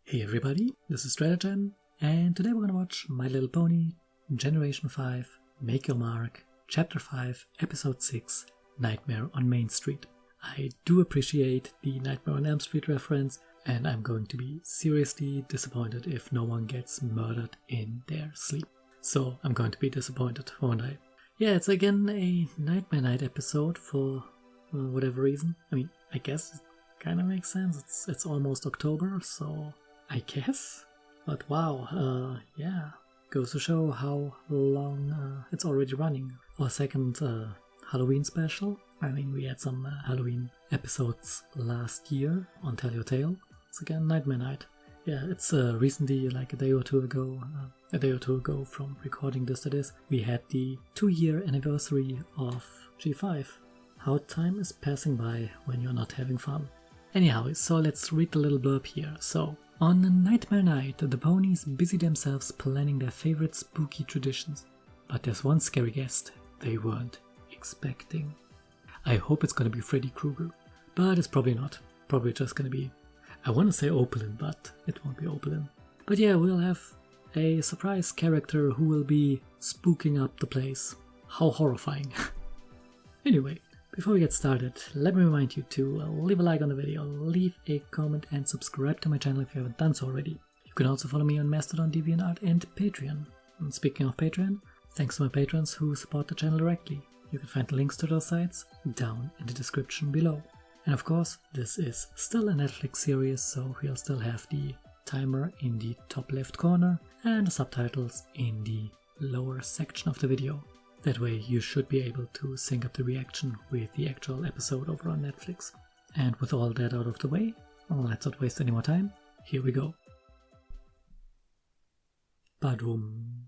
Hey everybody, this is Strategen, and today we're gonna watch My Little Pony, Generation 5, Make Your Mark, Chapter 5, Episode 6, Nightmare on Main Street. I do appreciate the Nightmare on Elm Street reference, and I'm going to be seriously disappointed if no one gets murdered in their sleep. So I'm going to be disappointed, won't I? Yeah, it's again a Nightmare Night episode for whatever reason. I mean, I guess it kind of makes sense. It's almost October, so I guess. But wow, yeah. Goes to show how long it's already running. Our second Halloween special. I mean, we had some Halloween episodes last year on Tell Your Tale. It's again Nightmare Night. Yeah, it's recently, like a day or two ago from recording this that is, we had the 2-year anniversary of G5. How time is passing by when you're not having fun. Anyhow, so let's read the little blurb here. So, on Nightmare Night, the ponies busy themselves planning their favorite spooky traditions. But there's one scary guest they weren't expecting. I hope it's gonna be Freddy Kruger, but it's probably not. Probably just gonna be, I want to say Opalin, but it won't be Opalin. But yeah, we'll have a surprise character who will be spooking up the place. How horrifying. Anyway, before we get started, let me remind you to leave a like on the video, leave a comment and subscribe to my channel if you haven't done so already. You can also follow me on Mastodon, DeviantArt and Patreon. And speaking of Patreon, thanks to my patrons who support the channel directly. You can find the links to those sites down in the description below. And of course, this is still a Netflix series, so we'll still have the timer in the top left corner and the subtitles in the lower section of the video. That way you should be able to sync up the reaction with the actual episode over on Netflix. And with all that out of the way, let's not waste any more time. Here we go. Badum.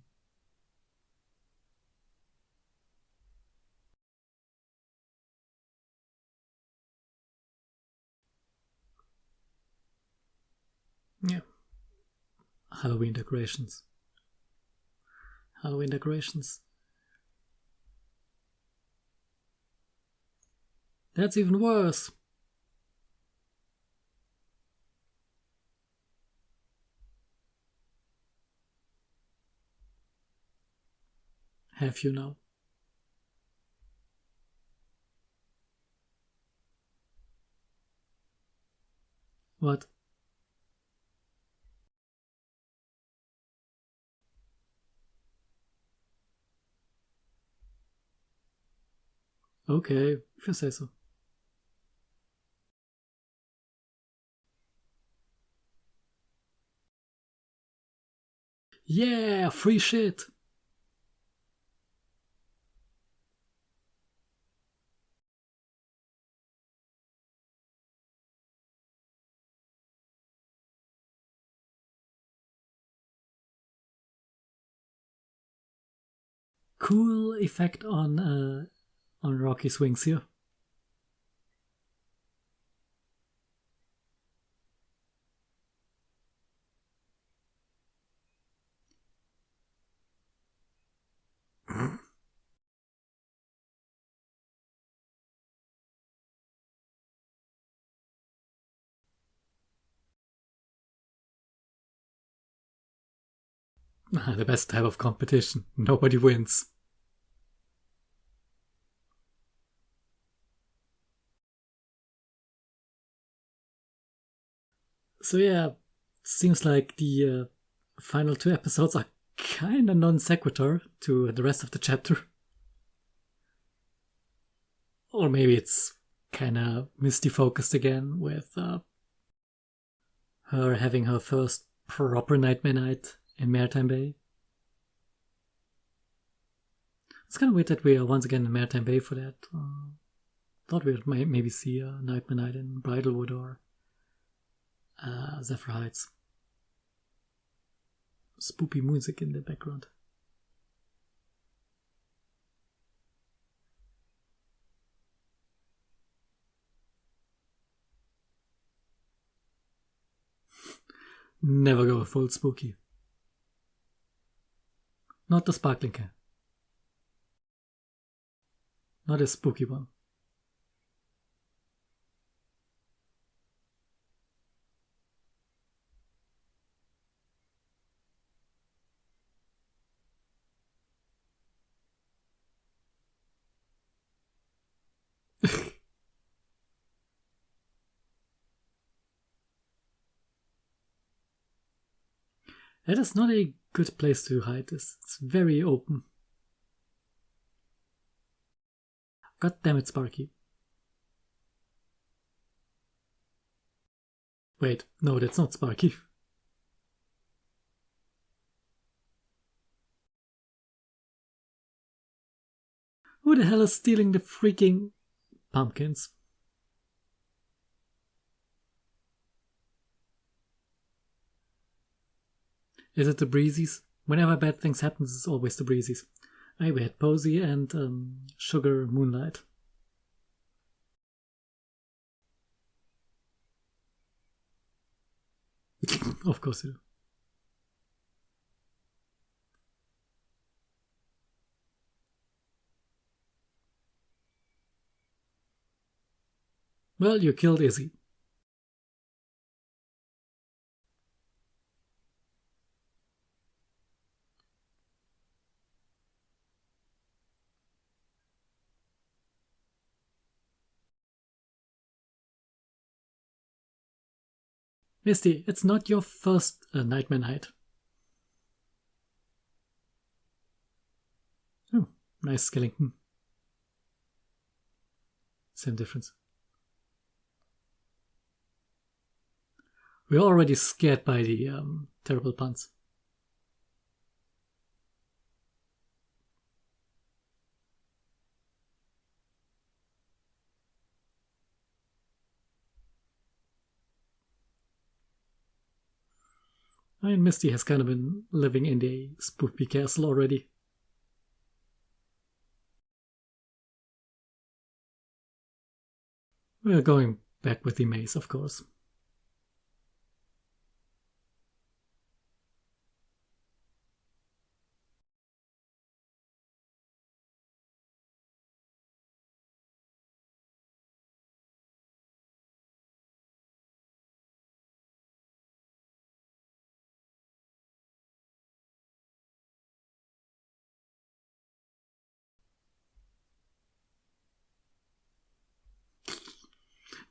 Yeah. Halloween decorations. Halloween decorations. That's even worse. Have you now? What? Okay, if you say so. Yeah, free shit. Cool effect on Rocky's wings here. The best type of competition. Nobody wins. So yeah, seems like the final 2 episodes are kinda non sequitur to the rest of the chapter. Or maybe it's kinda misty focused again with her having her first proper Nightmare Night in Maritime Bay. It's kind of weird that we are once again in Maritime Bay for that. Thought we would maybe see a Nightmare Night in Bridlewood or Zephyr Heights. Spoopy music in the background. Never go full spooky. Not the sparkling can. Not a spooky one. That is not a good place to hide this. It's very open. God damn it, Sparky. Wait, no, that's not Sparky. Who the hell is stealing the freaking pumpkins? Is it the Breezies? Whenever bad things happen, it's always the Breezies. We had Posey and Sugar Moonlight. Of course you do. Well, you killed Izzy. Misty, it's not your first Nightmare Night. Oh, nice skeleton. Same difference. We're already scared by the terrible puns. I mean, Misty has kind of been living in the spooky castle already. We're going back with the maze, of course.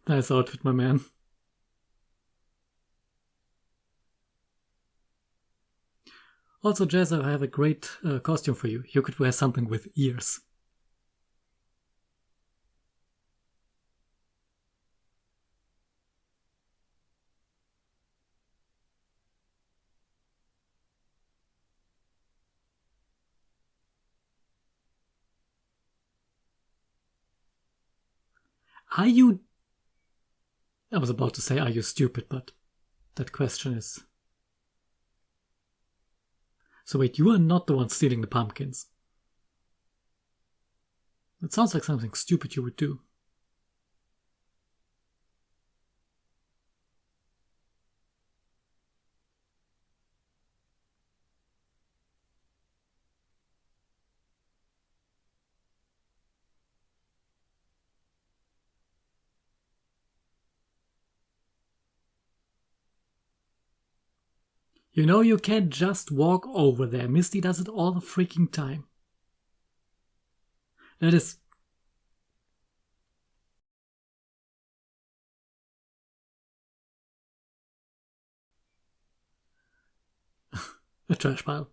Nice outfit, my man. Also, Jazz, I have a great costume for you. You could wear something with ears. Are you... I was about to say, are you stupid, but that question is... So wait, you are not the one stealing the pumpkins. That sounds like something stupid you would do. You know you can't just walk over there. Misty does it all the freaking time. That is... a trash pile.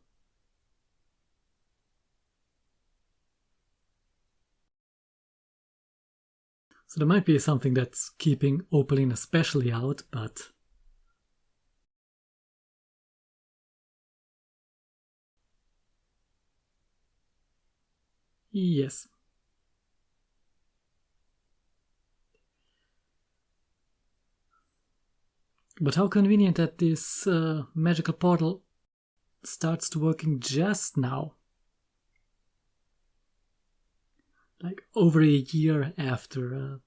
So there might be something that's keeping Opaline especially out, but... yes. But how convenient that this magical portal starts to working just now. Like over a year after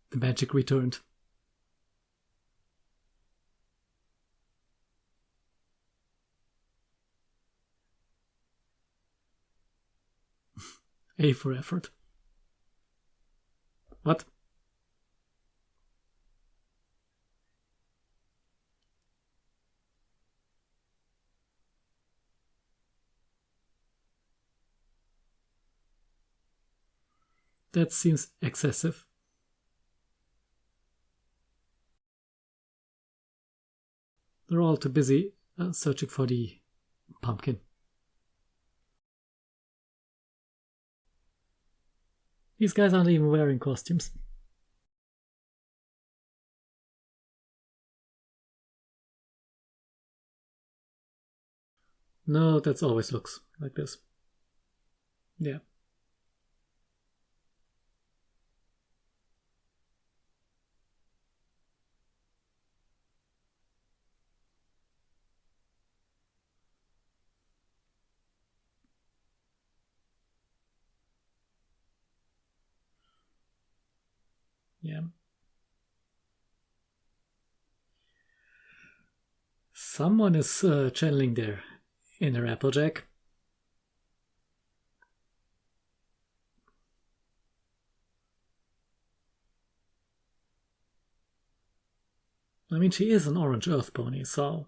the magic returned. A for effort. What? That seems excessive. They're all too busy searching for the pumpkin. These guys aren't even wearing costumes. No, that always looks like this. Yeah. Yeah. Someone is channeling their inner Applejack. I mean, she is an orange earth pony, so...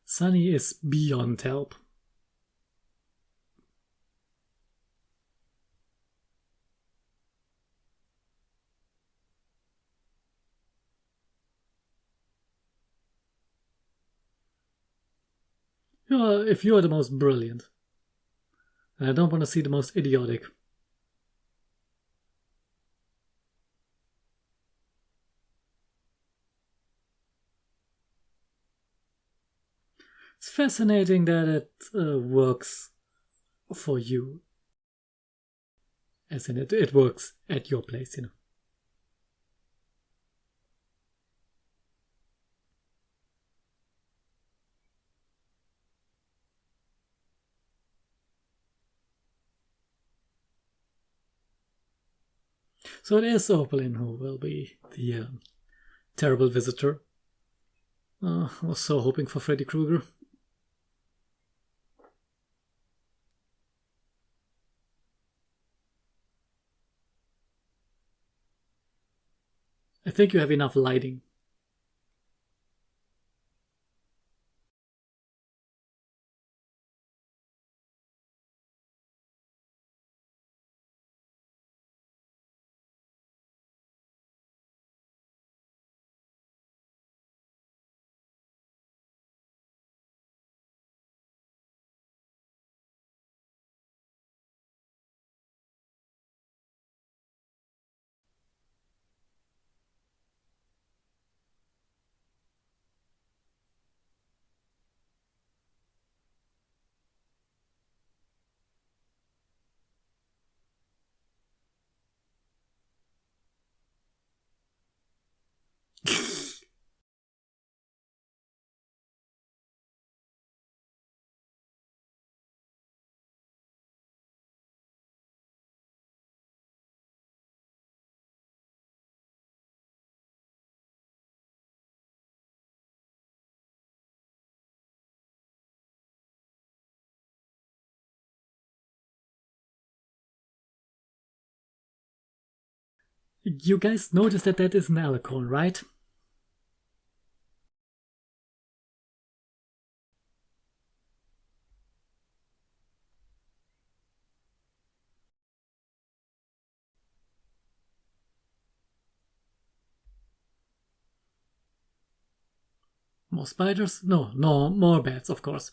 Sunny is beyond help. If you are the most brilliant, and I don't want to see the most idiotic. It's fascinating that it works for you. As in, it works at your place, you know. So it is Opalyn who will be the terrible visitor. I was so hoping for Freddy Kruger. I think you have enough lighting. You guys noticed that that is an alicorn, right? More spiders? No, more bats, of course.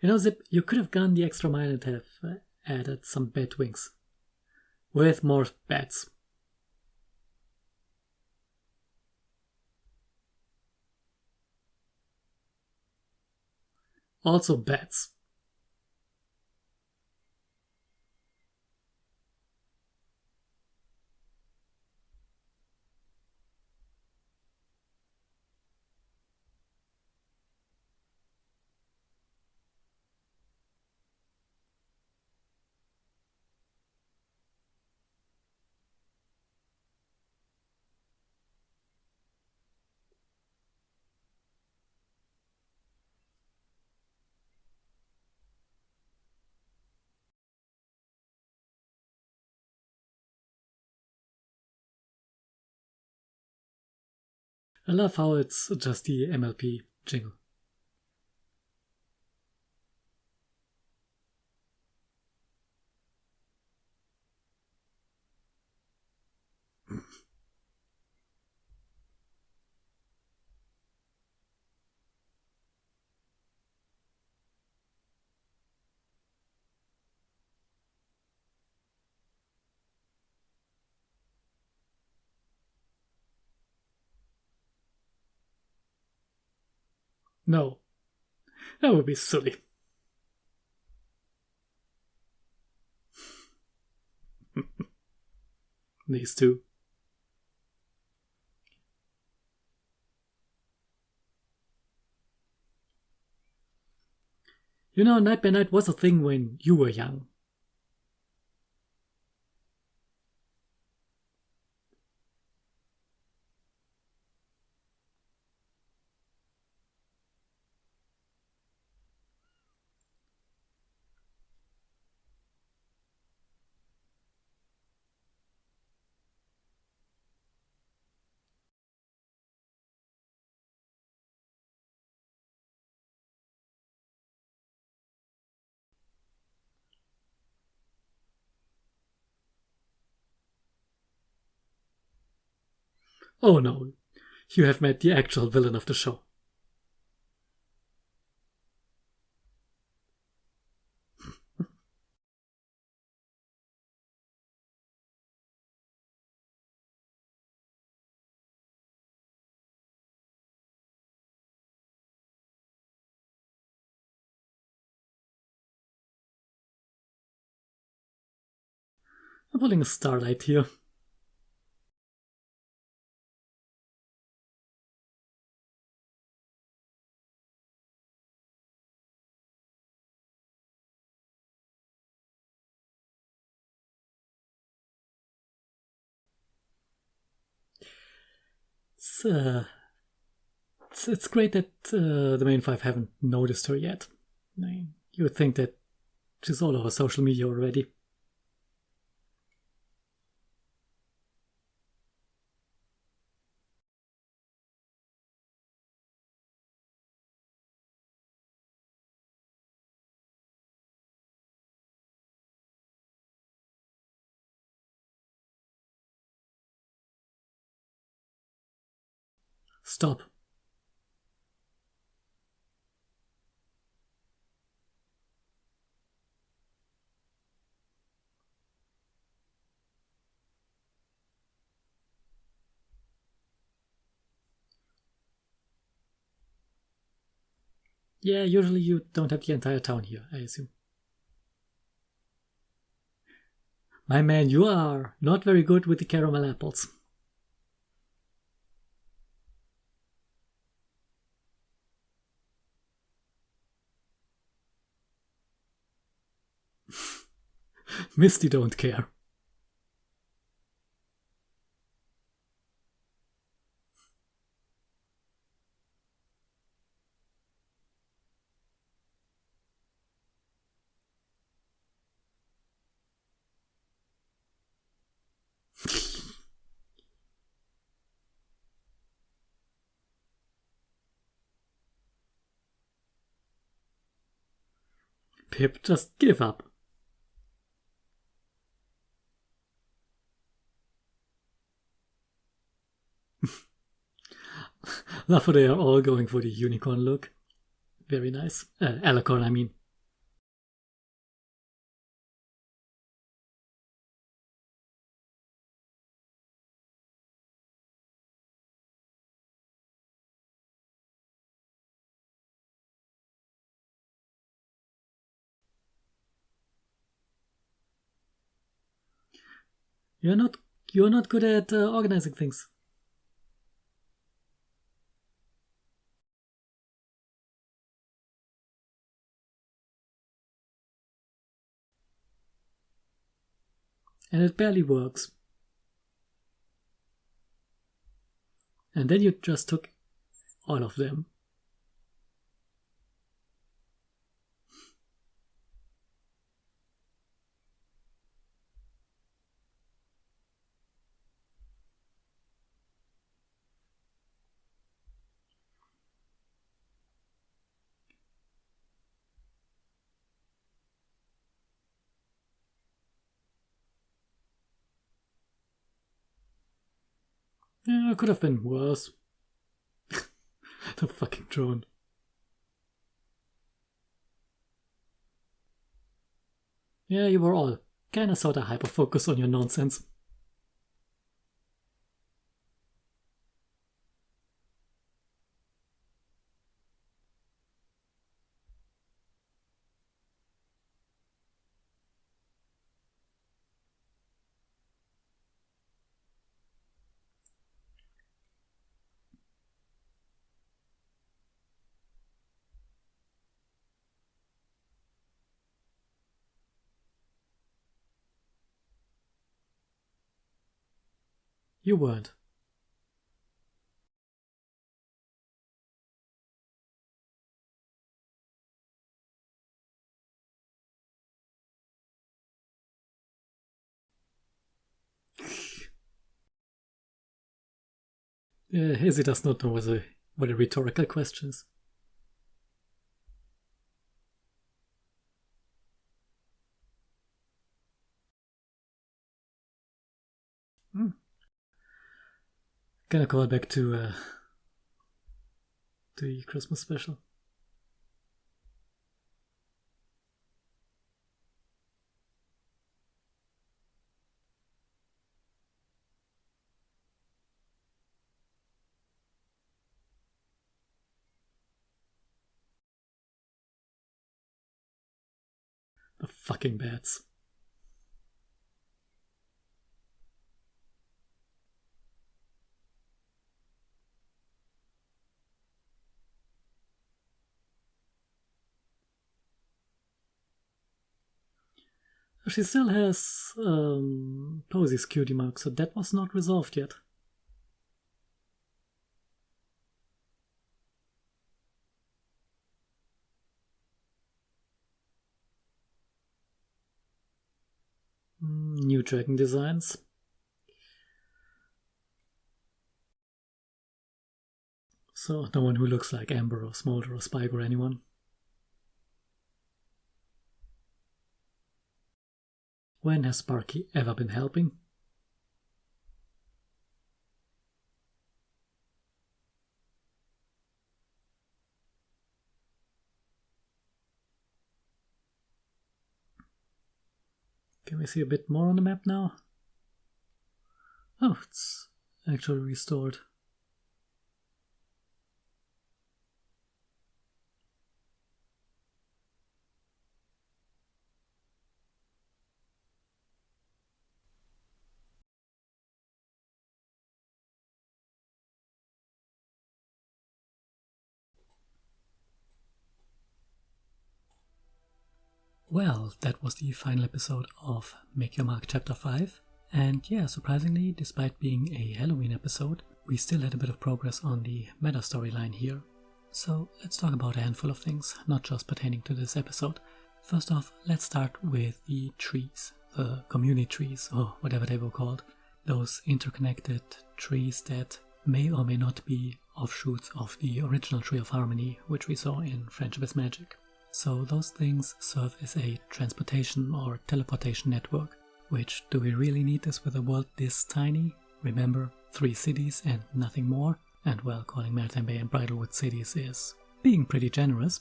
You know, Zip, you could have gone the extra mile and have added some bat wings. With more bats. Also bats. I love how it's just the MLP jingle. No, that would be silly. These two. You know, Night by Night was a thing when you were young. Oh no, you have met the actual villain of the show. I'm pulling a starlight here. It's great that the main five haven't noticed her yet. I mean, you would think that she's all over social media already. Stop. Yeah, usually you don't have the entire town here, I assume. My man, you are not very good with the caramel apples. Misty don't care. Pip, just give up. Love how they are all going for the unicorn look. Very nice. Alicorn, I mean. You're not good at organizing things. And it barely works. And then you just took all of them. Yeah, it could have been worse. The fucking drone. Yeah, you were all kinda sorta hyper-focused on your nonsense. You weren't. Izzy does not know what a rhetorical question is. Gonna call back to the Christmas special. The fucking bats. She still has Posey's cutie mark, so that was not resolved yet. New dragon designs. So no one who looks like Amber or Smolder or Spike or anyone. When has Sparky ever been helping? Can we see a bit more on the map now? Oh, it's actually restored. Well, that was the final episode of Make Your Mark Chapter 5. And yeah, surprisingly, despite being a Halloween episode, we still had a bit of progress on the meta storyline here. So let's talk about a handful of things, not just pertaining to this episode. First off, let's start with the trees, the community trees, or whatever they were called. Those interconnected trees that may or may not be offshoots of the original Tree of Harmony, which we saw in Friendship is Magic. So those things serve as a transportation or teleportation network, which, do we really need this with a world this tiny? Remember, 3 cities and nothing more? And well, calling Maritime Bay and Bridlewood cities is being pretty generous.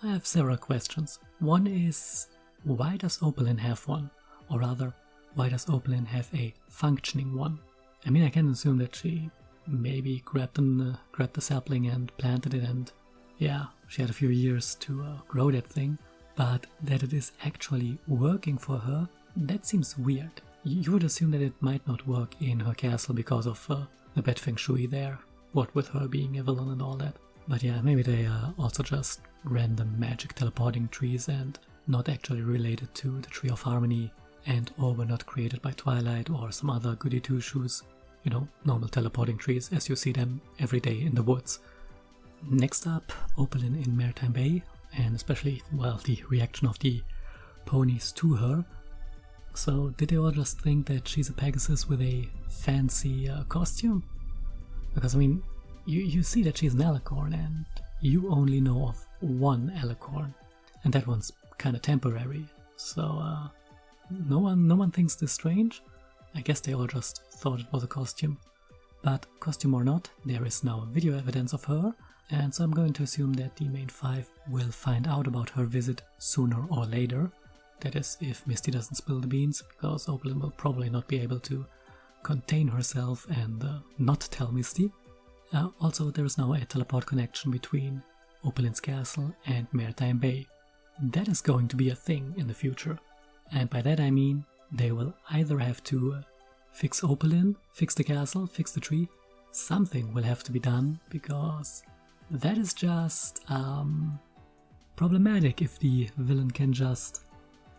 I have several questions. One is, why does Opalyn have one? Or rather, why does Opalyn have a functioning one? I mean, I can assume that she maybe grabbed the sapling and planted it, and yeah, she had a few years to grow that thing, but that it is actually working for her, that seems weird. You would assume that it might not work in her castle because of the bad feng shui there, what with her being a villain and all that. But yeah, maybe they are also just random magic teleporting trees and not actually related to the Tree of Harmony, and or were not created by Twilight or some other goody two-shoes, you know, normal teleporting trees as you see them every day in the woods. Next up, Opalyn in Maritime Bay, and especially, well, the reaction of the ponies to her. So did they all just think that she's a Pegasus with a fancy costume? Because I mean, you see that she's an alicorn, and you only know of one alicorn, and that one's kind of temporary. So no one thinks this strange. I guess they all just thought it was a costume. but costume or not, there is now video evidence of her, and so I'm going to assume that the main 5 will find out about her visit sooner or later. That is, if Misty doesn't spill the beans, because Opalyn will probably not be able to contain herself and not tell Misty. Also, there is now a teleport connection between Opalyn's castle and Maritime Bay. That is going to be a thing in the future, and by that I mean they will either have to fix Opalyn, fix the castle, fix the tree. Something will have to be done, because that is just problematic if the villain can just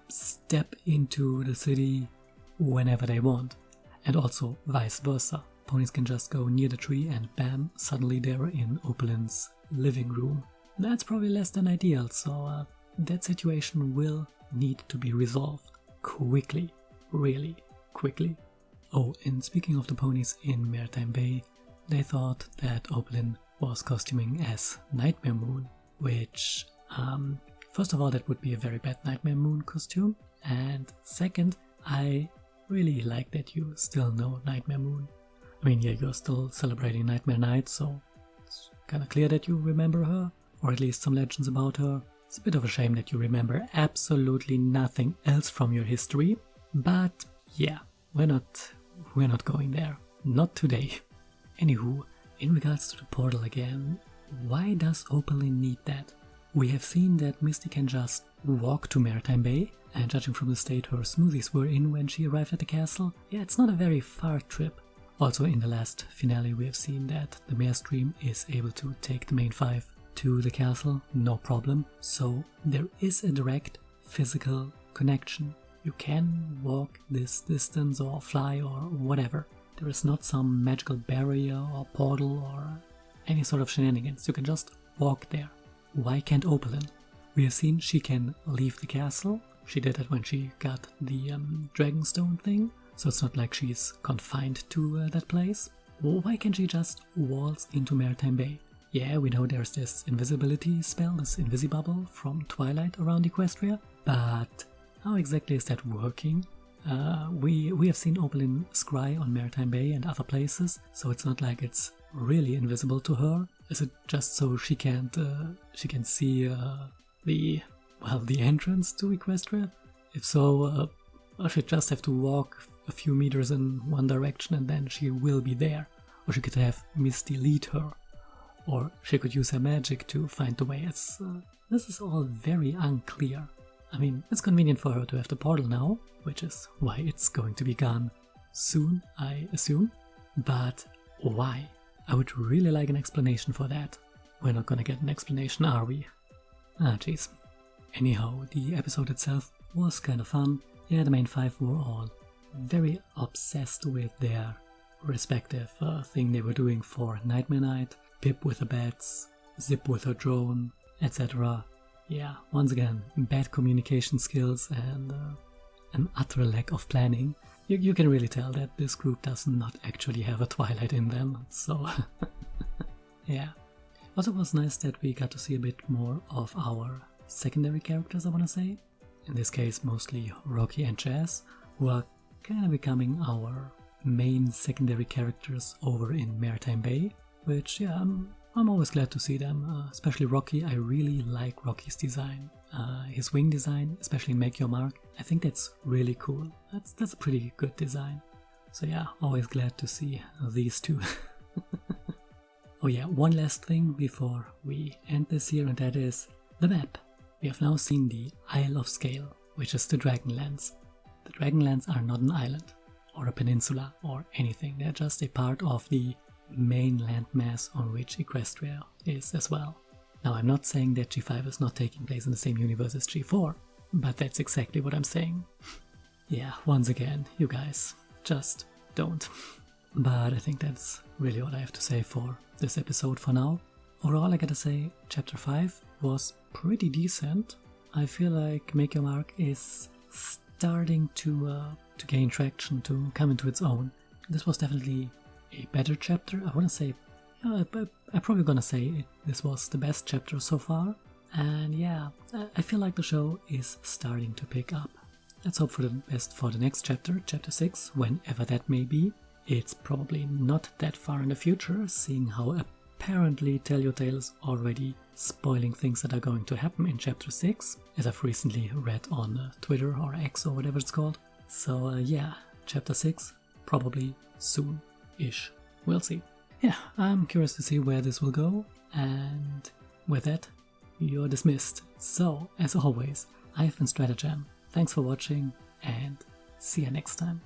step into the city whenever they want, and also vice versa. Ponies can just go near the tree and bam, suddenly they're in Opalyn's living room. That's probably less than ideal, so that situation will need to be resolved quickly, really quickly. Oh, and speaking of the ponies in Maritime Bay, they thought that Opalyn was costuming as Nightmare Moon, which, first of all, that would be a very bad Nightmare Moon costume, and second, I really like that you still know Nightmare Moon. I mean, yeah, you're still celebrating Nightmare Night, so it's kinda clear that you remember her, or at least some legends about her. It's a bit of a shame that you remember absolutely nothing else from your history, but yeah, we're not going there. Not today. Anywho, in regards to the portal again, why does Opalyn need that? We have seen that Misty can just walk to Maritime Bay, and judging from the state her smoothies were in when she arrived at the castle, yeah, it's not a very far trip. Also in the last finale we have seen that the Mare Stream is able to take the main 5 to the castle, no problem, so there is a direct physical connection. You can walk this distance or fly or whatever. There is not some magical barrier or portal or any sort of shenanigans, you can just walk there. Why can't Opalyn? We have seen she can leave the castle, she did that when she got the Dragonstone thing, so it's not like she's confined to that place. Why can't she just waltz into Maritime Bay? Yeah, we know there's this invisibility spell, this invisibubble from Twilight around Equestria, but how exactly is that working? We have seen Opalyn scry on Maritime Bay and other places, so it's not like it's really invisible to her. Is it just so she can see the entrance to Equestria? If so, she'd just have to walk a few meters in one direction and then she will be there. Or she could have Misty lead her. Or she could use her magic to find the way. This is all very unclear. I mean, it's convenient for her to have the portal now, which is why it's going to be gone soon, I assume. But why? I would really like an explanation for that. We're not gonna get an explanation, are we? Ah, jeez. Anyhow, the episode itself was kind of fun. Yeah, the main 5 were all very obsessed with their respective thing they were doing for Nightmare Night. Pip with the bats, Zip with her drone, etc. Yeah, once again, bad communication skills and an utter lack of planning. You can really tell that this group does not actually have a Twilight in them, so yeah. Also, it was nice that we got to see a bit more of our secondary characters, I wanna say. In this case, mostly Rocky and Jazz, who are kinda becoming our main secondary characters over in Maritime Bay, which, yeah, I'm always glad to see them, especially Rocky. I really like Rocky's design. His wing design, especially Make Your Mark, I think that's really cool. That's a pretty good design. So yeah, always glad to see these two. Oh yeah, one last thing before we end this here, and that is the map. We have now seen the Isle of Scale, which is the Dragonlands. The Dragonlands are not an island, or a peninsula, or anything. They're just a part of the main landmass on which Equestria is as well. Now, I'm not saying that G5 is not taking place in the same universe as G4, but that's exactly what I'm saying. Yeah, once again, you guys, just don't. But I think that's really what I have to say for this episode for now. Overall, I gotta say, Chapter 5 was pretty decent. I feel like Make Your Mark is starting to gain traction, to come into its own. This was definitely a better chapter. I wouldn't say, I'm probably gonna say this was the best chapter so far. And yeah, I feel like the show is starting to pick up. Let's hope for the best for the next chapter, Chapter 6, whenever that may be. it's probably not that far in the future, seeing how apparently Telltale is already spoiling things that are going to happen in Chapter 6, as I've recently read on Twitter or X or whatever it's called. So yeah, Chapter 6, probably soon-ish. We'll see. Yeah, I'm curious to see where this will go, and with that, you're dismissed. So, as always, I've been Stratagem. Thanks for watching, and see you next time.